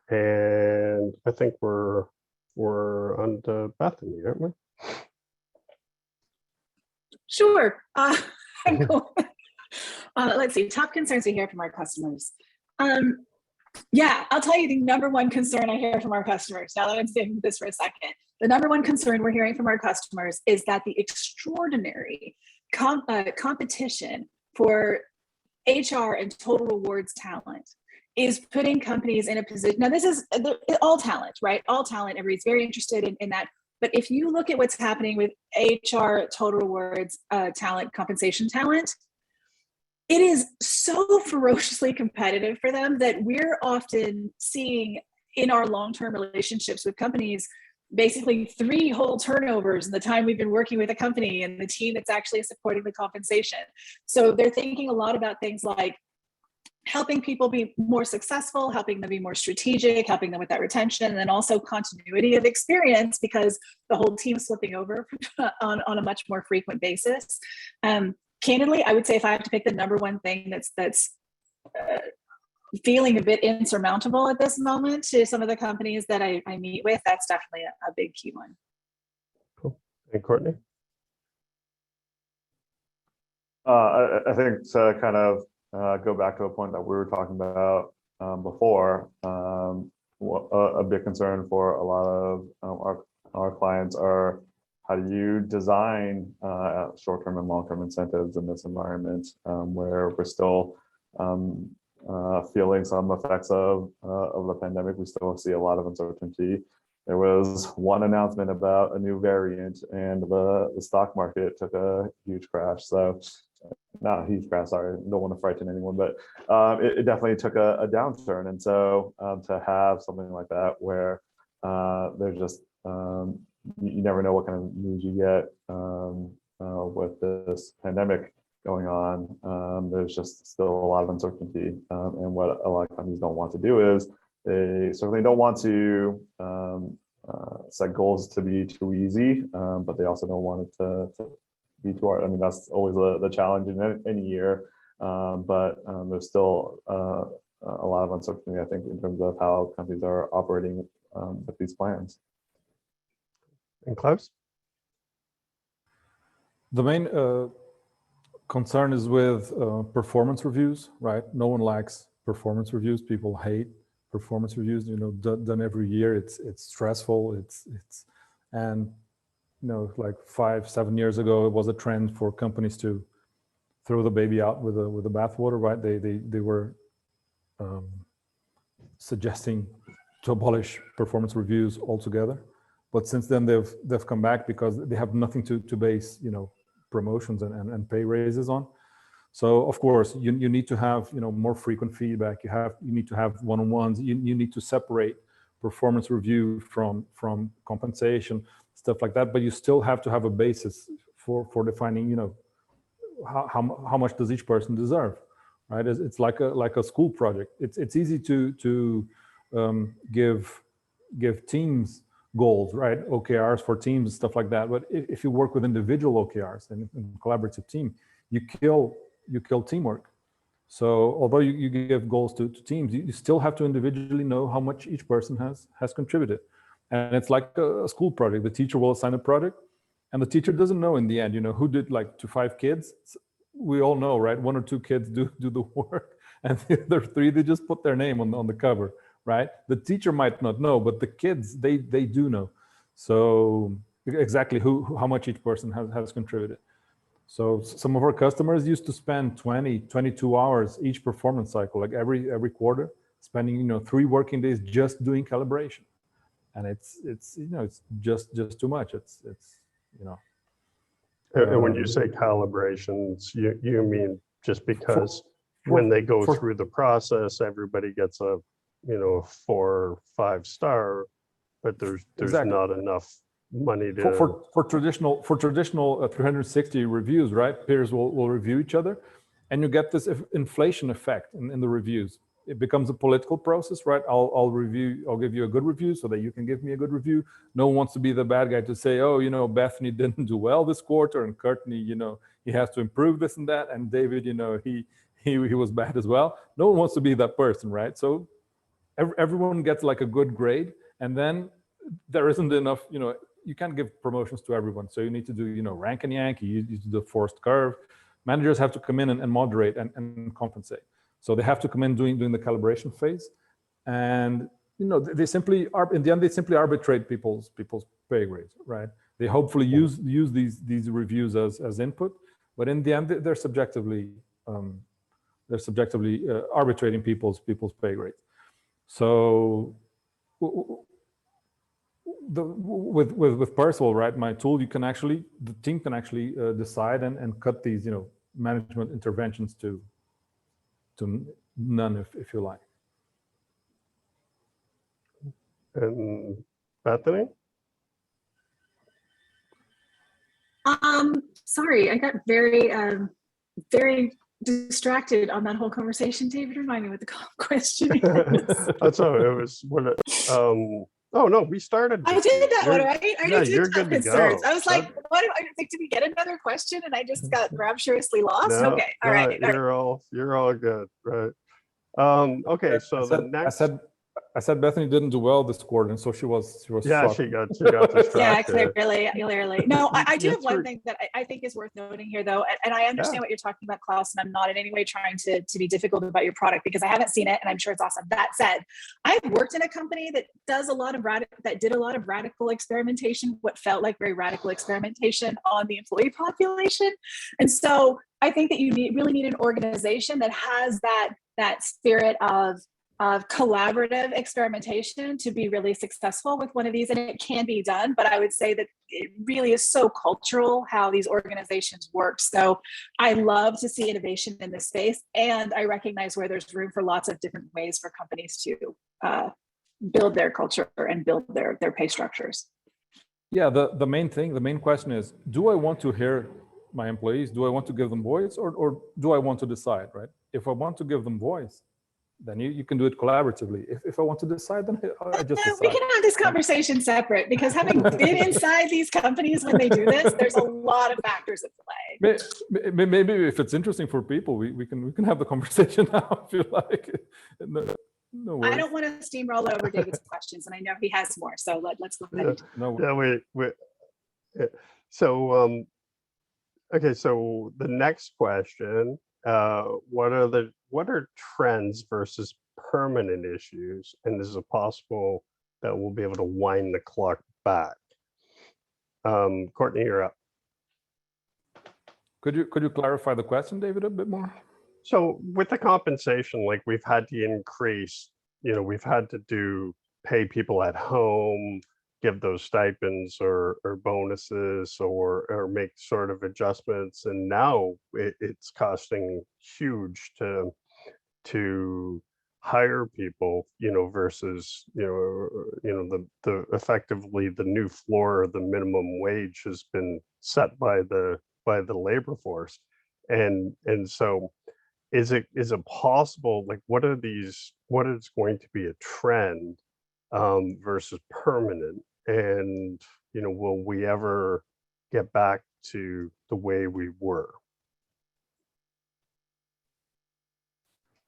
And I think we're on to Bethany, aren't we? Sure. Let's see, top concerns we hear from our customers. Yeah, I'll tell you the number one concern I hear from our customers. Now that I'm saying this for a second, the number one concern we're hearing from our customers is that the extraordinary competition for HR and total rewards talent is putting companies in a position. Now, this is all talent, right? All talent, everybody's very interested in that. But if you look at what's happening with HR, total rewards, talent, compensation talent, it is so ferociously competitive for them that we're often seeing in our long-term relationships with companies, basically 3 whole turnovers in the time we've been working with a company and the team that's actually supporting the compensation. So they're thinking a lot about things like helping people be more successful, helping them be more strategic, helping them with that retention, and then also continuity of experience because the whole team's flipping over on a much more frequent basis. Candidly, I would say if I have to pick the number one thing that's feeling a bit insurmountable at this moment to some of the companies that I meet with, that's definitely a big key one. Cool. And Courtney? I think to kind of go back to a point that we were talking about before, a big concern for a lot of our clients are how do you design short-term and long-term incentives in this environment where we're still feeling some effects of the pandemic. We still see a lot of uncertainty. There was one announcement about a new variant and the stock market took a huge crash. So not a huge crash, sorry, don't want to frighten anyone, but it definitely took a downturn. And so to have something like that where there's just, you never know what kind of news you get with this pandemic going on. There's just still a lot of uncertainty. And what a lot of companies don't want to do is they certainly don't want to set goals to be too easy, but they also don't want it to be too hard. I mean, that's always the challenge in any year, but there's still a lot of uncertainty, I think, in terms of how companies are operating with these plans. And Klaus? The main concern is with performance reviews, right? No one likes performance reviews. People hate performance reviews. You know, done every year. It's stressful. And you know, like 5-7 years ago, it was a trend for companies to throw the baby out with the bathwater, right? They were suggesting to abolish performance reviews altogether. But since then, they've come back because they have nothing to base, you know, promotions and pay raises on. So of course, you need to have, you know, more frequent feedback. You need to have one-on-ones. You need to separate performance review from compensation, stuff like that. But you still have to have a basis for defining, you know, how much does each person deserve, right? It's like a school project. It's easy to give teams goals, right? OKRs for teams and stuff like that. But if you work with individual OKRs and collaborative team, you kill teamwork. So although you give goals to teams, you still have to individually know how much each person has contributed. And it's like a school project. The teacher will assign a project, and the teacher doesn't know in the end, who did, like, to 5 kids. We all know, right? 1 or 2 kids do the work, and the other 3, they just put their name on the cover, right? The teacher might not know, but the kids, they do know. So exactly how much each person has contributed. So some of our customers used to spend 22 hours each performance cycle, like every quarter, spending 3 working days just doing calibration, and it's just too much. It's And when you say calibrations, you mean just because when they go through the process, everybody gets a 4 or 5 star, but there's Exactly. not enough money to for traditional 360 reviews, right? Peers will review each other, and you get this inflation effect in the reviews. It becomes a political process, right? I'll give you a good review so that you can give me a good review. No one wants to be the bad guy to say, oh, Bethany didn't do well this quarter, and Courtney, he has to improve this and that, and David, he was bad as well. No one wants to be that person, right? So everyone gets like a good grade, and then there isn't enough, you can't give promotions to everyone. So you need to do, rank and yank, you do the forced curve. Managers have to come in and moderate and compensate. So they have to come in doing the calibration phase. And, they simply are, in the end, they simply arbitrate people's pay grades, right? They hopefully use these reviews as input, but in the end, they're subjectively arbitrating people's pay grades. So with Percival, right, my tool, the team can actually decide and cut these, management interventions to none, if you like. And Bethany? Sorry, I got very distracted on that whole conversation. David, remind me what the question is. That's how it was. Oh no, we started. I did that one, right? You're good to go. I was like, what? I think, did we get another question? And I just got rapturously lost. No, okay, all right. You're all good, right? Okay, so the next. I said Bethany didn't do well this quarter, and so she was. Yeah, she got distracted. Yeah, clearly. No, I do have one thing that I think is worth noting here, though, and I understand what you're talking about, Klaus, and I'm not in any way trying to be difficult about your product because I haven't seen it, and I'm sure it's awesome. That said, I've worked in a company that did a lot of radical experimentation, what felt like very radical experimentation on the employee population, and so I think that you really need an organization that has that spirit of collaborative experimentation to be really successful with one of these, and it can be done, but I would say that it really is so cultural how these organizations work. So I love to see innovation in this space, and I recognize where there's room for lots of different ways for companies to build their culture and build their pay structures. Yeah, the main question is, do I want to hear my employees? Do I want to give them voice, or do I want to decide, right? If I want to give them voice, then you can do it collaboratively. If I want to decide, then I just decide. We can have this conversation separate, because having been inside these companies when they do this, there's a lot of factors at play. Maybe if it's interesting for people, we can have the conversation now if you like. No worries. I don't want to steamroll over David's questions, and I know he has more. So let's go ahead. Okay, so the next question. What are trends versus permanent issues, and is it possible that we'll be able to wind the clock back? Courtney, you're up. Could you clarify the question, David, a bit more? So with the compensation, like we've had to increase, we've had to pay people at home, give those stipends or bonuses or make sort of adjustments, and now it's costing huge to hire people, versus the effectively the new floor of the minimum wage has been set by the labor force, and so is it possible, like what is going to be a trend versus permanent And, will we ever get back to the way we were?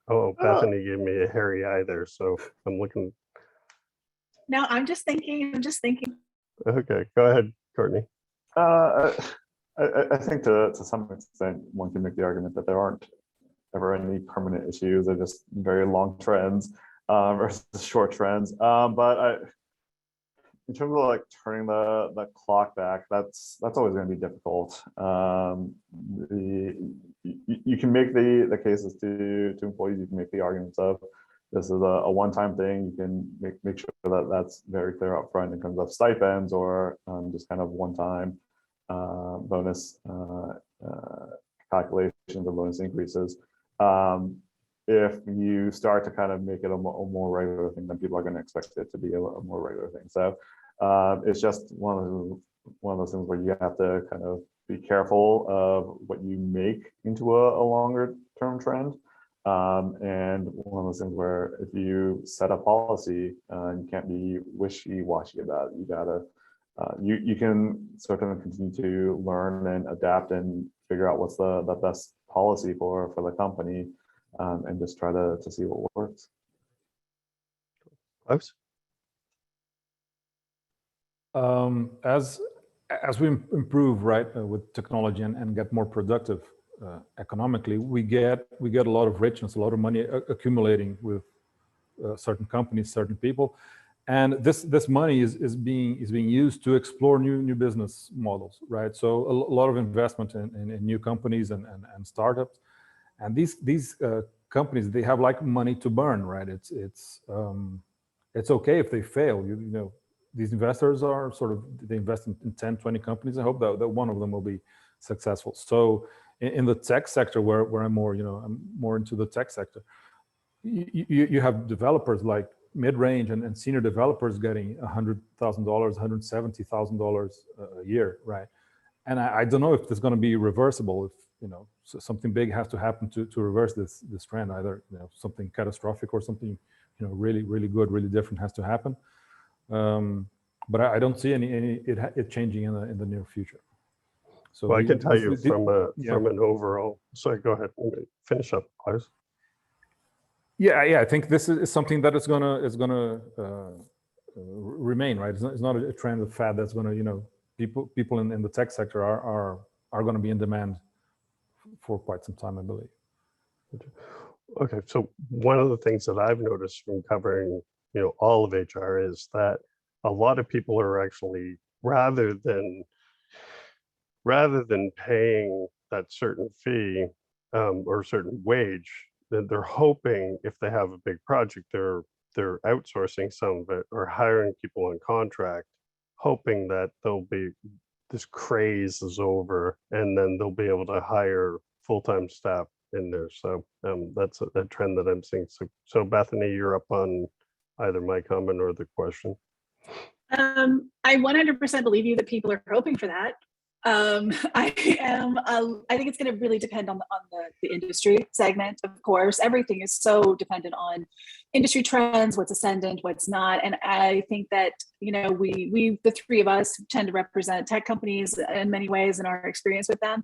Oh, Bethany gave me a hairy eye there, so I'm looking. No, I'm just thinking. Okay, go ahead, Courtney. I think to some extent, one can make the argument that there aren't ever any permanent issues. They're just very long trends versus short trends. But in terms of like turning the clock back, that's always going to be difficult. You can make the cases to employees. You can make the arguments of this is a one-time thing. You can make sure that that's very clear up front in terms of stipends or just kind of one-time bonus calculations or bonus increases. If you start to kind of make it a more regular thing, then people are going to expect it to be a more regular thing. So it's just one of those things where you have to kind of be careful of what you make into a longer term trend. And one of those things where if you set a policy, you can't be wishy-washy about it. You gotta, you can sort of continue to learn and adapt and figure out what's the best policy for the company, and just try to see what works. Close. As we improve, right, with technology and get more productive economically, we get a lot of richness, a lot of money accumulating with certain companies, certain people, and this money is being used to explore new business models, right? So a lot of investment in new companies and startups, and these companies, they have like money to burn, right? It's okay if they fail. You know, these investors are sort of, they invest in 10, 20 companies. I hope that one of them will be successful. So in the tech sector, where I'm more, I'm more into the tech sector, you have developers like mid-range and senior developers getting $100,000, $170,000 a year, right? And I don't know if it's going to be reversible. If so something big has to happen to reverse this trend, either something catastrophic or something really good, really different has to happen. But I don't see it changing in the near future. So well, I can tell you from an overall. Sorry, go ahead. Finish up, please. Yeah. I think this is something that is gonna remain, right? It's not a trend, a fad that's gonna people in the tech sector are going to be in demand for quite some time, I believe. Okay, so one of the things that I've noticed from covering all of HR is that a lot of people are actually, rather than paying that certain fee or certain wage, that they're hoping, if they have a big project, they're outsourcing some of it or hiring people on contract, hoping that this craze is over and then they'll be able to hire full-time staff in there. So that's a trend that I'm seeing. So Bethany, you're up on either my comment or the question. I 100% believe you that people are hoping for that. I think it's going to really depend on the industry segment. Of course, everything is so dependent on industry trends, what's ascendant, what's not. And I think that we the three of us tend to represent tech companies in many ways in our experience with them.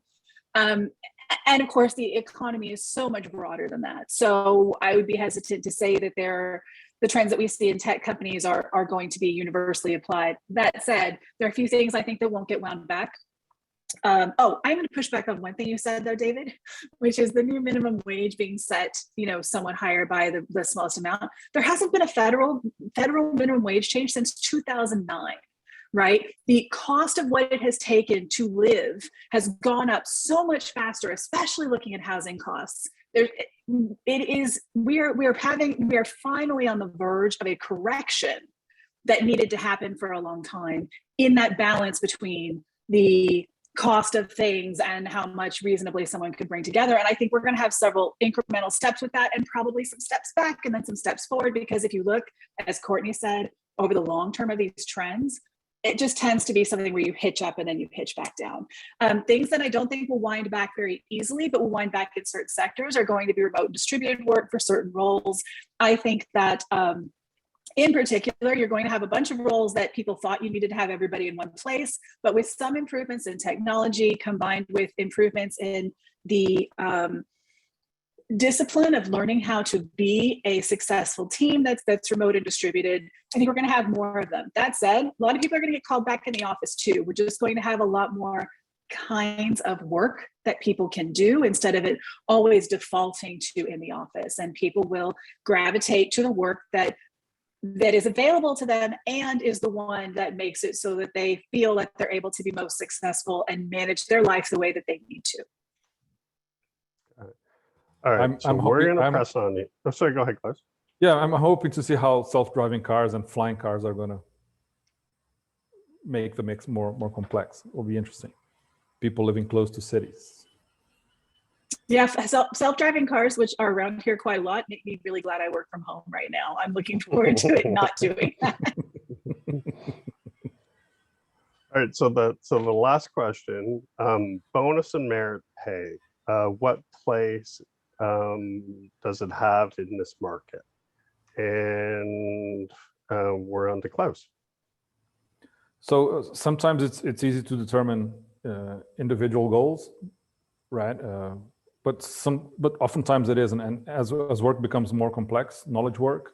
And of course, the economy is so much broader than that. So I would be hesitant to say that the trends that we see in tech companies are going to be universally applied. That said, there are a few things I think that won't get wound back. I'm going to push back on one thing you said though, David, which is the new minimum wage being set, somewhat higher by the smallest amount. There hasn't been a federal minimum wage change since 2009. Right? The cost of what it has taken to live has gone up so much faster, especially looking at housing costs. We are finally on the verge of a correction that needed to happen for a long time in that balance between the cost of things and how much reasonably someone could bring together. And I think we're going to have several incremental steps with that, and probably some steps back and then some steps forward, because if you look, as Courtney said, over the long term of these trends, it just tends to be something where you hitch up and then you pitch back down. Things that I don't think will wind back very easily, but will wind back in certain sectors, are going to be remote distributed work for certain roles. I think that In particular, you're going to have a bunch of roles that people thought you needed to have everybody in one place, but with some improvements in technology combined with improvements in the discipline of learning how to be a successful team that's remote and distributed, I think we're going to have more of them. That said, a lot of people are going to get called back in the office too. We're just going to have a lot more kinds of work that people can do instead of it always defaulting to in the office, and people will gravitate to the work that is available to them and is the one that makes it so that they feel that they're able to be most successful and manage their life the way that they need to. All right, so we're going to press on you. Oh, sorry, go ahead, Klaus. Yeah, I'm hoping to see how self-driving cars and flying cars are going to make the mix more complex. It'll be interesting. People living close to cities. Yeah, self-driving cars, which are around here quite a lot, make me really glad I work from home right now. I'm looking forward to it not doing that. All right, so the last question, bonus and merit pay. What place does it have in this market? And we're on to Klaus. So sometimes it's easy to determine individual goals, right? But oftentimes it isn't. And as work becomes more complex, knowledge work,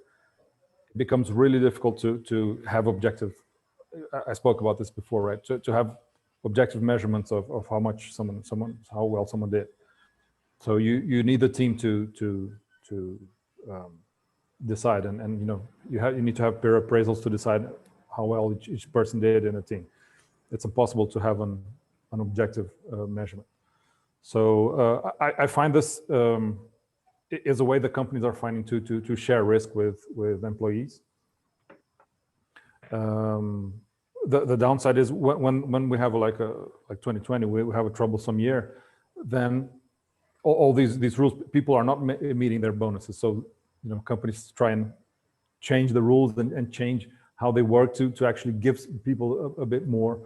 it becomes really difficult to have objective. I spoke about this before, right? To have objective measurements of how much how well someone did. So you need the team to decide, and you need to have peer appraisals to decide how well each person did in a team. It's impossible to have an objective measurement. So I find this is a way that companies are finding to share risk with employees. The downside is when we have like 2020, we have a troublesome year, then all these rules, people are not meeting their bonuses. So companies try and change the rules and change how they work to actually give people a bit more.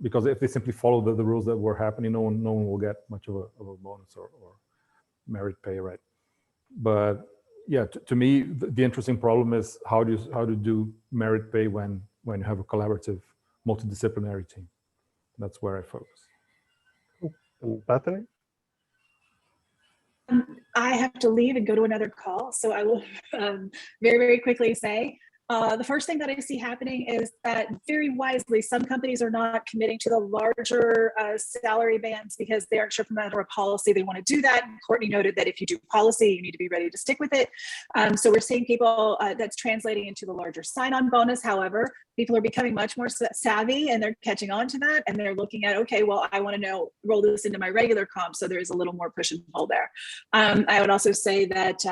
Because if they simply follow the rules that were happening, no one will get much of a bonus or merit pay, right? But yeah, to me, the interesting problem is how to do merit pay when you have a collaborative, multidisciplinary team. That's where I focus. And Bethany? I have to leave and go to another call, so I will very, very quickly say, the first thing that I see happening is that very wisely, some companies are not committing to the larger salary bands because they aren't sure from a matter of policy they want to do that. Courtney noted that if you do policy, you need to be ready to stick with it. So we're seeing people that's translating into the larger sign-on bonus. However, people are becoming much more savvy and they're catching on to that. And they're looking at, okay, well, I want to roll this into my regular comp. So there is a little more push and pull there. I would also say that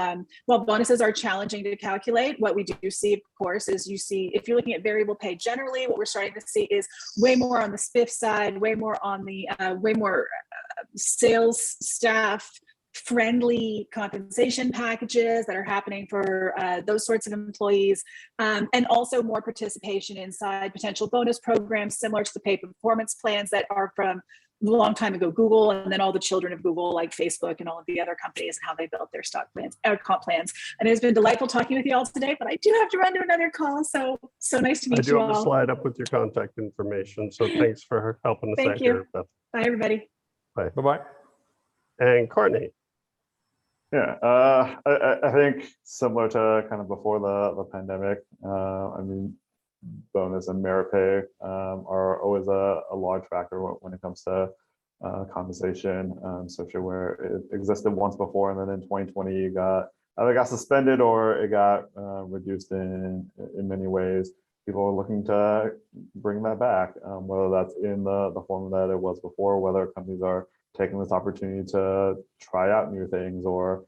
while bonuses are challenging to calculate, what we do see, of course, is you see, if you're looking at variable pay generally, what we're starting to see is way more on the spiff side, way more on the sales staff friendly compensation packages that are happening for those sorts of employees, and also more participation inside potential bonus programs similar to the pay performance plans that are from a long time ago Google, and then all the children of Google like Facebook and all of the other companies and how they built their stock plans or comp plans. And it's been delightful talking with you all today, but I do have to run to another call. So nice to meet you all. I do have a slide up with your contact information. So thanks for helping us Thank out you. here, Beth. Bye, everybody. Bye. Bye-bye. And Courtney. Yeah, I think similar to kind of before the pandemic, I mean, bonus and merit pay are always a large factor when it comes to compensation, especially where it existed once before, and then in 2020 it either got suspended or it got reduced in many ways. People are looking to bring that back, whether that's in the form that it was before, whether companies are taking this opportunity to try out new things or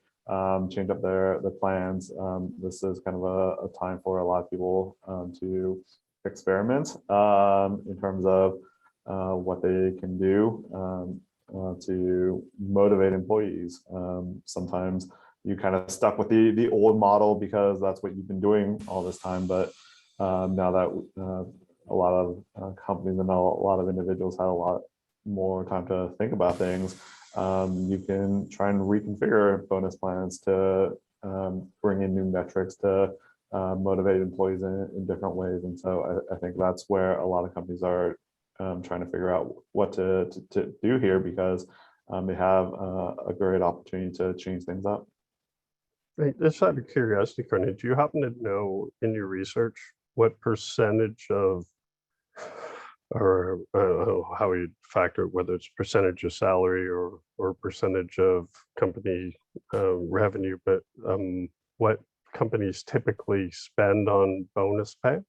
change up their plans. This is kind of a time for a lot of people to experiment in terms of what they can do to motivate employees. Sometimes you kind of stuck with the old model because that's what you've been doing all this time, but now that a lot of companies and a lot of individuals have a lot more time to think about things, you can try and reconfigure bonus plans to bring in new metrics to motivate employees in different ways. And so I think that's where a lot of companies are trying to figure out what to do here, because they have a great opportunity to change things up. Just out of curiosity, Courtney, do you happen to know in your research what percentage of, or I don't know how you factor it, whether it's percentage of salary or percentage of company revenue, but what companies typically spend on bonus pay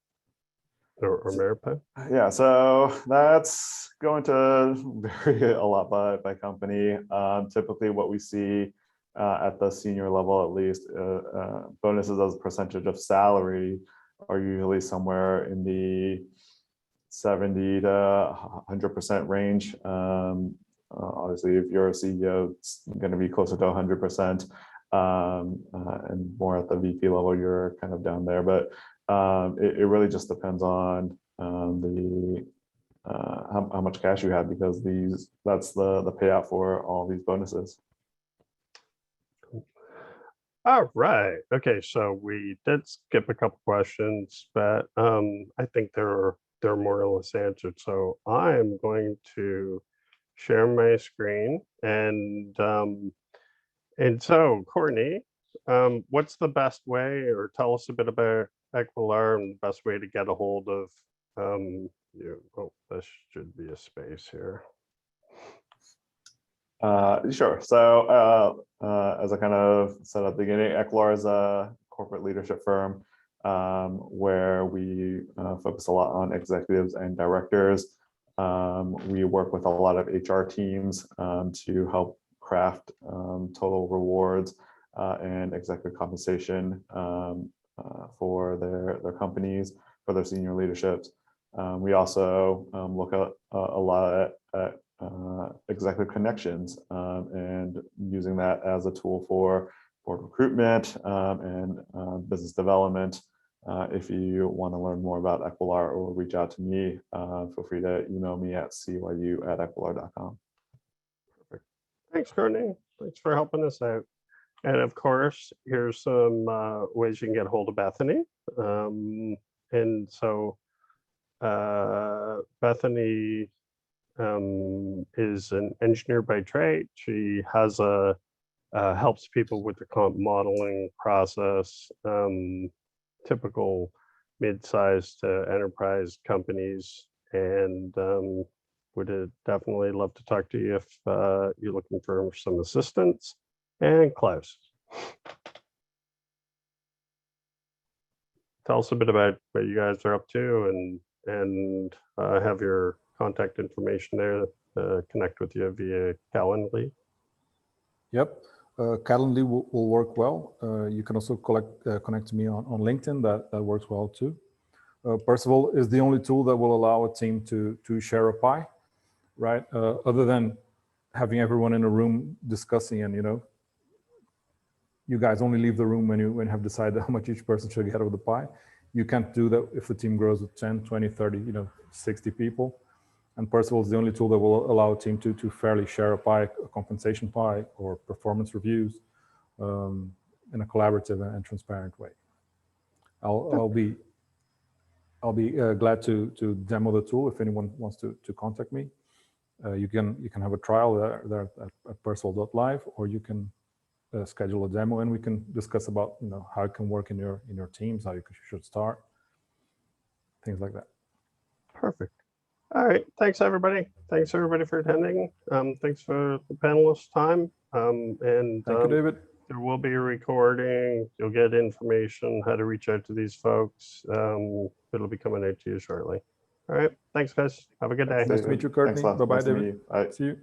or merit pay? Yeah, so that's going to vary a lot by company. Typically what we see at the senior level, at least, bonuses as a percentage of salary are usually somewhere in the 70 to 100% range. Obviously, if you're a CEO, it's going to be closer to 100%, and more at the VP level, you're kind of down there. But it really just depends on how much cash you have, because that's the payout for all these bonuses. All right. Okay, so we did skip a couple questions, but I think they're more or less answered. So I'm going to share my screen, and so Courtney, what's the best way, or tell us a bit about Equilar and the best way to get a hold of you? Oh, this should be a space here. Sure. So as I kind of said at the beginning, Equilar is a corporate leadership firm where we focus a lot on executives and directors. We work with a lot of HR teams to help craft total rewards and executive compensation for their companies, for their senior leaderships. We also look at a lot at executive connections and using that as a tool for board recruitment and business development. If you want to learn more about Equilar or reach out to me, feel free to email me at cyu@equilar.com. Perfect. Thanks, Courtney. Thanks for helping us out. And of course, here's some ways you can get a hold of Bethany. And so Bethany is an engineer by trade. She has helps people with the comp modeling process, typical mid-sized to enterprise companies, and would definitely love to talk to you if you're looking for some assistance. And Klaus, tell us a bit about what you guys are up to, and have your contact information there, connect with you via Calendly. Yep, Calendly will work well. You can also connect to me on LinkedIn. That works well too. Percival is the only tool that will allow a team to share a pie, right? Other than having everyone in a room discussing, and you guys only leave the room when you have decided how much each person should get out of the pie. You can't do that if the team grows with 10, 20, 30, 60 people. And Percival is the only tool that will allow a team to fairly share a pie, a compensation pie, or performance reviews in a collaborative and transparent way. I'll be glad to demo the tool if anyone wants to contact me. You can have a trial there at percival.live, or you can schedule a demo and we can discuss about how it can work in your teams, how you should start, things like that. Perfect. All right. Thanks, everybody. Thanks, everybody, for attending. Thanks for the panelists' time. And thank you, David. There will be a recording. You'll get information how to reach out to these folks. It'll be coming out to you shortly. All right. Thanks, guys. Have a good day. Nice to meet you, Courtney. Bye-bye, David. Bye. See you.